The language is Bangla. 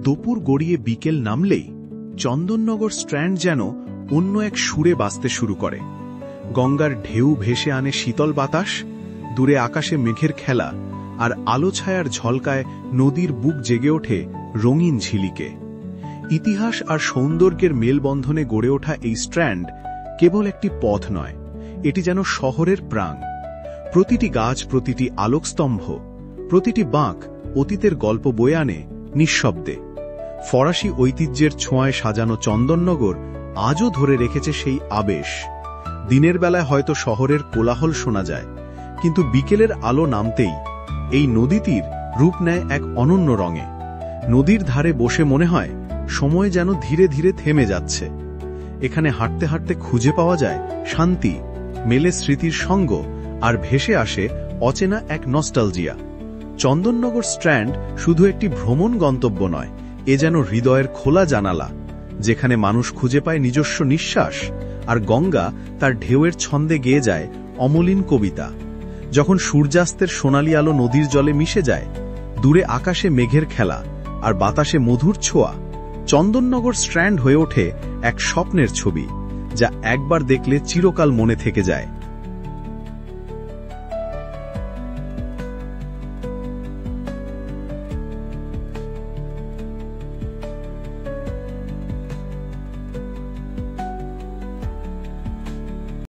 দুপুর গড়িয়ে বিকেল নামলেই চন্দননগর স্ট্র্যান্ড যেন অন্য এক সুরে বাজতে শুরু করে। গঙ্গার ঢেউ ভেসে আনে শীতল বাতাস, দূরে আকাশে মেঘের খেলা, আর আলো ছায়ার ঝলকায় নদীর বুক জেগে ওঠে রঙিন ঝিলিকে। ইতিহাস আর সৌন্দর্যের মেলবন্ধনে গড়ে ওঠা এই স্ট্র্যান্ড কেবল একটি পথ নয়, এটি যেন শহরের প্রাণ। প্রতিটি গাছ, প্রতিটি আলোকস্তম্ভ, প্রতিটি বাঁক অতীতের গল্প বয়ে আনে নিঃশব্দে। ফরাসি ঐতিহ্যের ছোঁয়ায় সাজানো চন্দননগর আজও ধরে রেখেছে সেই আবেশ। দিনের বেলায় হয়তো শহরের কোলাহল শোনা যায়, কিন্তু বিকেলের আলো নামতেই এই নদীতীর রূপ নেয় এক অনন্য রঙে। নদীর ধারে বসে মনে হয় সময় যেন ধীরে ধীরে থেমে যাচ্ছে। এখানে হাঁটতে হাঁটতে খুঁজে পাওয়া যায় শান্তি, মেলে স্মৃতির সঙ্গ, আর ভেসে আসে অচেনা এক নস্টালজিয়া। চন্দননগর স্ট্র্যান্ড শুধু একটি ভ্রমণ গন্তব্য নয়, এ যেন হৃদয়ের খোলা জানালা, যেখানে মানুষ খুঁজে পায় নিজস্ব নিঃশ্বাস, আর গঙ্গা তার ঢেউয়ের ছন্দে গেয়ে যায় অমলিন কবিতা। যখন সূর্যাস্তের সোনালি আলো নদীর জলে মিশে যায়, দূরে আকাশে মেঘের খেলা আর বাতাসে মধুর ছোঁয়া, চন্দননগর স্ট্র্যান্ড হয়ে ওঠে এক স্বপ্নের ছবি, যা একবার দেখলে চিরকাল মনে থেকে যায়।